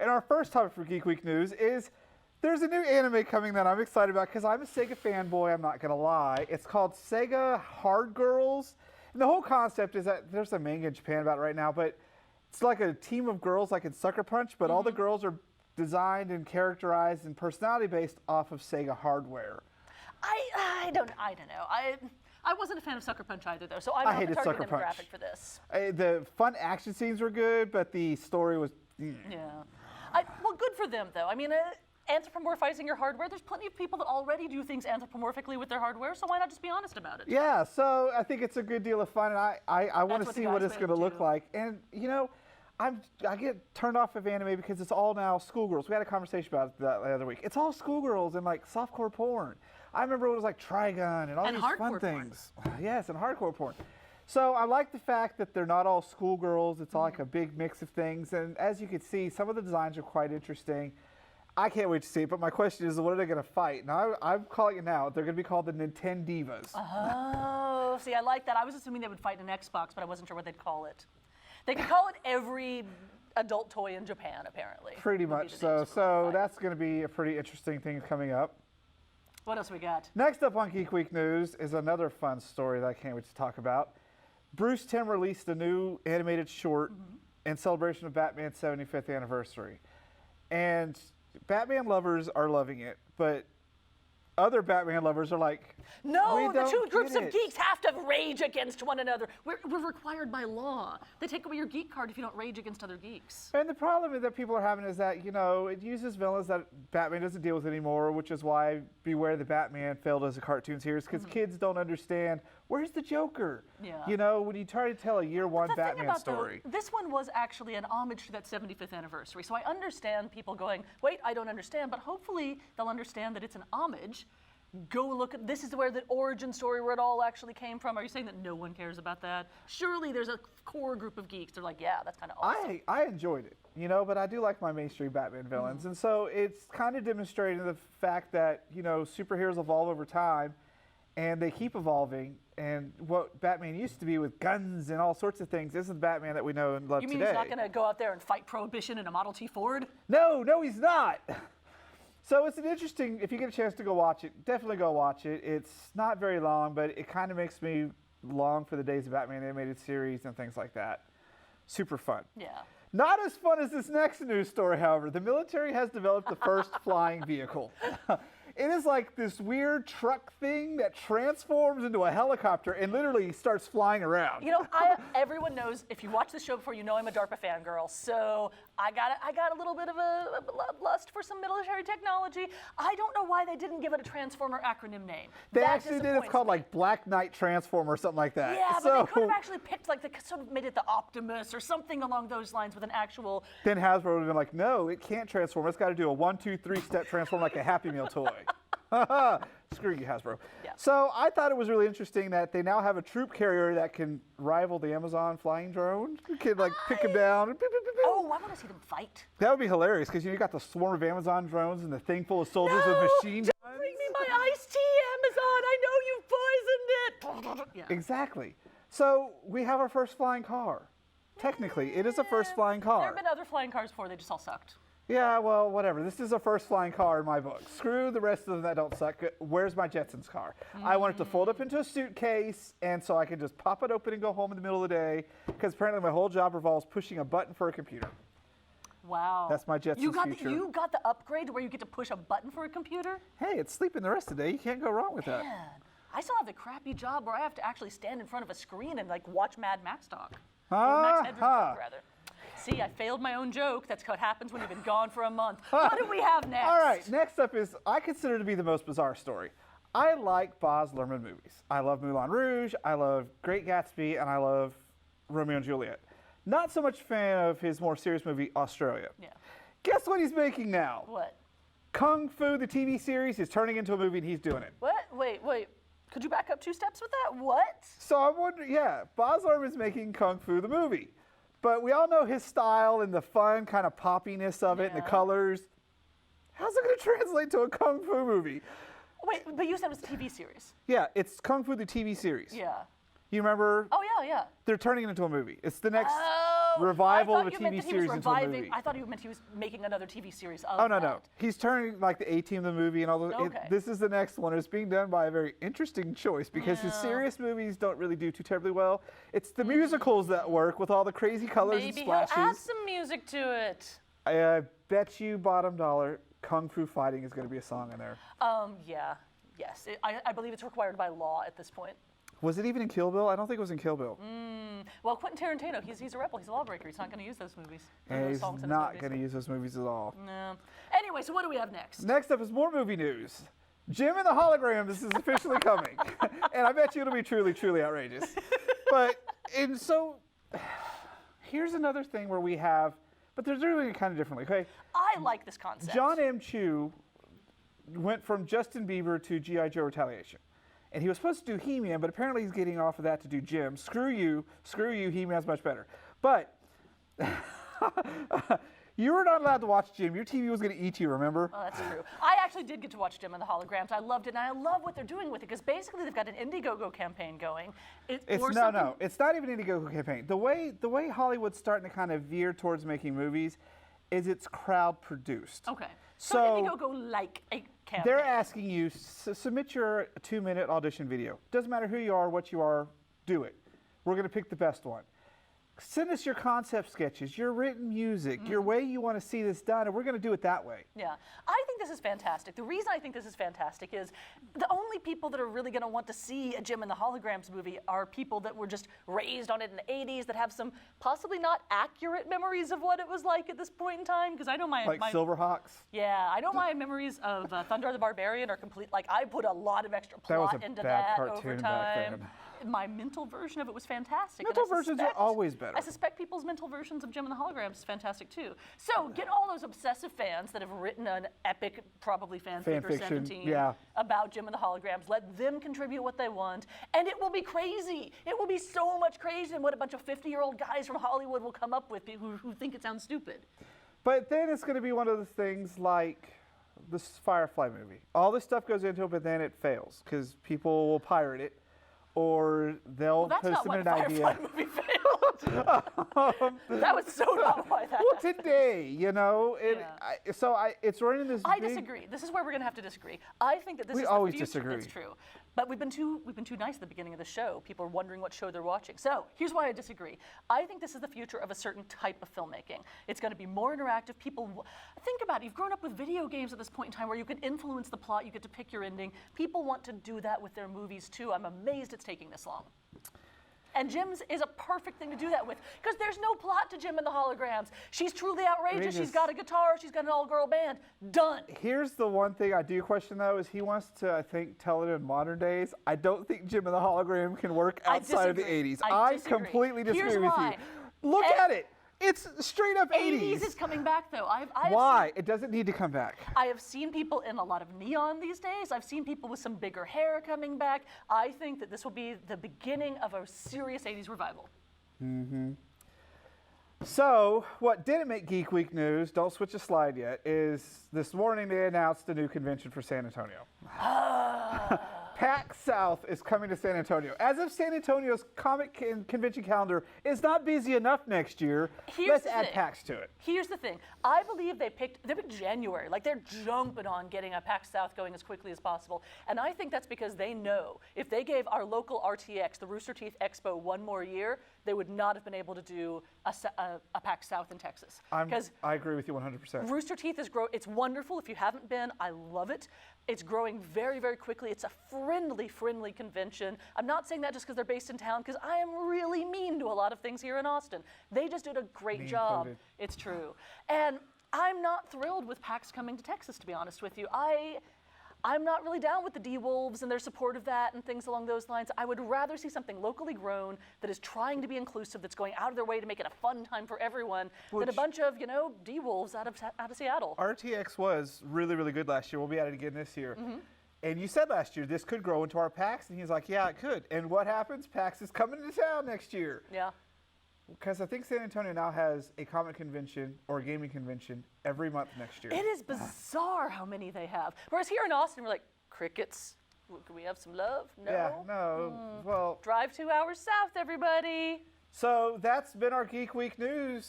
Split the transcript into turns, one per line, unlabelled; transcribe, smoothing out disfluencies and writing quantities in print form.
And our first topic for Geek Week News is there's a new anime coming that I'm excited about because I'm a Sega fanboy, I'm not going to lie. It's called Sega Hard Girls. And the whole concept is that there's a manga in Japan about it right now, but it's like a team of girls like in Sucker Punch, but all the girls are designed and characterized and personality based off of Sega hardware.
I don't know. I wasn't a fan of Sucker Punch either, though, so I'm not the target demographic for this.
The fun action scenes were good, but the story was...
Yeah. Well, good for them, though. I mean, anthropomorphizing your hardware, there's plenty of people that already do things anthropomorphically with their hardware, so why not just be honest about it?
Yeah, so I think it's a good deal of fun, and I want to see what it's going to look like. And, you know, I get turned off of anime because it's all now schoolgirls. We had a conversation about that the other week. It's all schoolgirls and, like, softcore porn. I remember it was like Trigun and all these fun things. Yes, and hardcore porn. So I like the fact that they're not all schoolgirls. It's all like a big mix of things. And as you can see, some of the designs are quite interesting. I can't wait to see it, but my question is, what are they going to fight? Now, I'm calling it now. They're going to be called the Nintendo Divas.
Oh, see, I like that. I was assuming they would fight an Xbox, but I wasn't sure what they'd call it. They could call it every adult toy in Japan, apparently.
Pretty much so. So that's going to be a pretty interesting thing coming up.
What else we got?
Next up on Geek Week News is another fun story that I can't wait to talk about. Bruce Timm released a new animated short in celebration of Batman's 75th anniversary. And Batman lovers are loving it, but other Batman lovers are like,
no, the two groups of geeks have to rage against one another. We're required by law. They take away your geek card if you don't rage against other geeks.
And the problem that people are having is that, you know, it uses villains that Batman doesn't deal with anymore, which is why Beware the Batman failed as a cartoon series, because kids don't understand, where's the Joker?
Yeah.
You know, when you try to tell a year one Batman story.
This one was actually an homage to that 75th anniversary. So I understand people going, wait, I don't understand, but hopefully they'll understand that it's an homage. Go look at, this is where the origin story where it all actually came from. Are you saying that no one cares about that? Surely there's a core group of geeks. They're like, yeah, that's kind of awesome.
I enjoyed it, you know, but I do like my mainstream Batman villains. And so it's kind of demonstrating the fact that, you know, superheroes evolve over time and they keep evolving. And what Batman used to be with guns and all sorts of things isn't the Batman that we know and love today.
You mean he's not going to go out there and fight Prohibition in a Model T Ford?
No, he's not. So it's an interesting, if you get a chance to go watch it, definitely go watch it. It's not very long, but it kind of makes me long for the days of Batman animated series and things like that. Super fun.
Yeah.
Not as fun as this next news story, however. The military has developed the first flying vehicle. It is like this weird truck thing that transforms into a helicopter and literally starts flying around.
You know, everyone knows, if you watch the show before, you know I'm a DARPA fangirl. So I got a little bit of a lust for some military technology. I don't know why they didn't give it a Transformer acronym name.
They actually did. It's called like Black Knight Transformer or something like that.
Yeah, but they could have actually picked like sort of made it the Optimus or something along those lines with an actual.
Then Hasbro would have been like, no, it can't transform. It's got to do a 1, 2, 3 step transform like a Happy Meal toy. Screw you, Hasbro.
Yeah.
So I thought it was really interesting that they now have a troop carrier that can rival the Amazon flying drone. You can like pick them down. And
oh, I want to see them fight.
That would be hilarious because you got the swarm of Amazon drones and the thing full of soldiers with machine guns.
Bring me my iced tea, Amazon. I know you poisoned it. Yeah.
Exactly. So we have our first flying car. Technically, it is a first flying car.
There have been other flying cars before. They just all sucked.
Yeah, well, whatever. This is a first flying car in my book. Screw the rest of them that don't suck. Where's my Jetsons car? I want it to fold up into a suitcase, and so I can just pop it open and go home in the middle of the day, because apparently my whole job revolves pushing a button for a computer.
Wow.
That's my Jetsons future.
You got the upgrade where you get to push a button for a computer?
Hey, it's sleeping the rest of the day. You can't go wrong with that.
Man, I still have the crappy job where I have to actually stand in front of a screen and like watch Mad Max talk. Or Max Headroom talk, rather. See, I failed my own joke. That's what happens when you've been gone for a month. What do we have next?
All right, next up is, I consider to be the most bizarre story. I like Baz Luhrmann movies. I love Moulin Rouge, I love Great Gatsby, and I love Romeo and Juliet. Not so much a fan of his more serious movie, Australia.
Yeah.
Guess what he's making now?
What?
Kung Fu, the TV series, is turning into a movie and he's doing it.
What? Wait. Could you back up 2 steps with that? What?
So I'm wondering, yeah, Baz Luhrmann's making Kung Fu, the movie. But we all know his style and the fun kind of poppiness of it and the colors. How's it going to translate to a Kung Fu movie?
Wait, but you said it was a TV series.
Yeah, it's Kung Fu, the TV series.
Yeah.
You remember?
Oh, yeah.
They're turning it into a movie. It's the next... revival of a
I thought you meant
TV
that he was
series into a
reviving.
movie.
I thought he meant he was making another TV series of
Oh, no,
that.
no. He's turning like the A-Team of the movie and all the.
Okay.
This is the next one. It's being done by a very interesting choice because his serious movies don't really do too terribly well. It's the musicals that work with all the crazy colors
Maybe
and
he'll
splashes.
add some music to it.
I bet you bottom dollar, Kung Fu Fighting is going to be a song in there.
Yeah. Yes. I believe it's required by law at this point.
Was it even in Kill Bill? I don't think it was in Kill Bill.
Well, Quentin Tarantino, he's a rebel. He's a lawbreaker. He's not going to use those movies.
And
those
he's
songs in his
not
movies.
going to use those movies at all.
No. Anyway, so what do we have next?
Next up is more movie news. Jim and the Holograms is officially coming. And I bet you it'll be truly, truly outrageous. And so, here's another thing where we have, but they're doing it kind of differently, okay?
I like this concept.
John M. Chu went from Justin Bieber to G.I. Joe Retaliation. And he was supposed to do He-Man, but apparently he's getting off of that to do Jim. Screw you, He-Man's much better. But you were not allowed to watch Jim. Your TV was going to eat you, remember?
Oh, that's true. I actually did get to watch Jim and the Holograms. I loved it, and I love what they're doing with it, because basically they've got an Indiegogo campaign going.
It's not even an Indiegogo campaign. The way Hollywood's starting to kind of veer towards making movies is it's crowd produced.
Okay.
So
Indiegogo like a campaign.
they're asking you, submit your 2-minute audition video. Doesn't matter who you are, what you are, do it. We're going to pick the best one. Send us your concept sketches, your written music, your way you want to see this done, and we're going to do it that way.
Yeah, I think this is fantastic. The reason I think this is fantastic is the only people that are really going to want to see a Jim and the Holograms movie are people that were just raised on it in the 80s, that have some possibly not accurate memories of what it was like at this point in time. Because I know my
Silverhawks.
Yeah, I know my memories of Thunder the Barbarian are complete. Like, I put a lot of extra plot into that over time. My mental version of it was fantastic.
Mental versions are always better.
I suspect people's mental versions of Jim and the Holograms is fantastic too. So get all those obsessive fans that have written an epic, probably fanfic or 17 about Jim and the Holograms. Let them contribute what they want, and it will be crazy. It will be so much crazier than what a bunch of 50-year-old guys from Hollywood will come up with who think it sounds stupid.
But then it's going to be one of the things like this Firefly movie. All this stuff goes into it, but then it fails because people will pirate it. Or they'll post them an idea.
Firefly movie failed. That was so not why that happened.
Today, you know, it's running this.
I disagree. This is where we're going to have to disagree. I think that this is the future.
We always disagree.
That's true. But we've been too nice at the beginning of the show. People are wondering what show they're watching. So here's why I disagree. I think this is the future of a certain type of filmmaking. It's going to be more interactive. People think about it. You've grown up with video games at this point in time where you can influence the plot. You get to pick your ending. People want to do that with their movies too. I'm amazed it's taking this long. And Jim's is a perfect thing to do that with, because there's no plot to Jim and the Holograms. She's truly outrageous. She's got a guitar. She's got an all-girl band. Done.
Here's the one thing I do question, though, is he wants to, I think, tell it in modern days. I don't think Jim and the Hologram can work outside of the 80s. I completely disagree with you. Look at it. It's straight up 80s.
80s is coming back, though.
Why? It doesn't need to come back.
I have seen people in a lot of neon these days. I've seen people with some bigger hair coming back. I think that this will be the beginning of a serious 80s revival.
Mm-hmm. So, what didn't make Geek Week news, don't switch a slide yet, is this morning they announced a new convention for San Antonio. PAX South is coming to San Antonio. As if San Antonio's comic convention calendar is not busy enough next year, let's add PAX to it.
Here's the thing. I believe they picked January. Like, they're jumping on getting a PAX South going as quickly as possible. And I think that's because they know if they gave our local RTX, the Rooster Teeth Expo, one more year, they would not have been able to do a PAX South in Texas.
I agree with you 100%.
Rooster Teeth is it's wonderful. If you haven't been, I love it. It's growing very, very quickly. It's a friendly convention. I'm not saying that just because they're based in town, because I am really mean to a lot of things here in Austin. They just did a great job. It's true. And I'm not thrilled with PAX coming to Texas, to be honest with you. I'm not really down with the D-Wolves and their support of that and things along those lines. I would rather see something locally grown that is trying to be inclusive, that's going out of their way to make it a fun time for everyone, than a bunch of, D-Wolves out of Seattle.
RTX was really, really good last year. We'll be at it again this year. Mm-hmm. And you said last year this could grow into our PAX, and he's like, yeah, it could. And what happens? PAX is coming to town next year.
Yeah.
Because I think San Antonio now has a comic convention or a gaming convention every month next year.
It is bizarre how many they have. Whereas here in Austin, we're like, crickets. Can we have some love? No.
Yeah, no. Well,
drive 2 hours south, everybody.
So that's been our Geek Week news.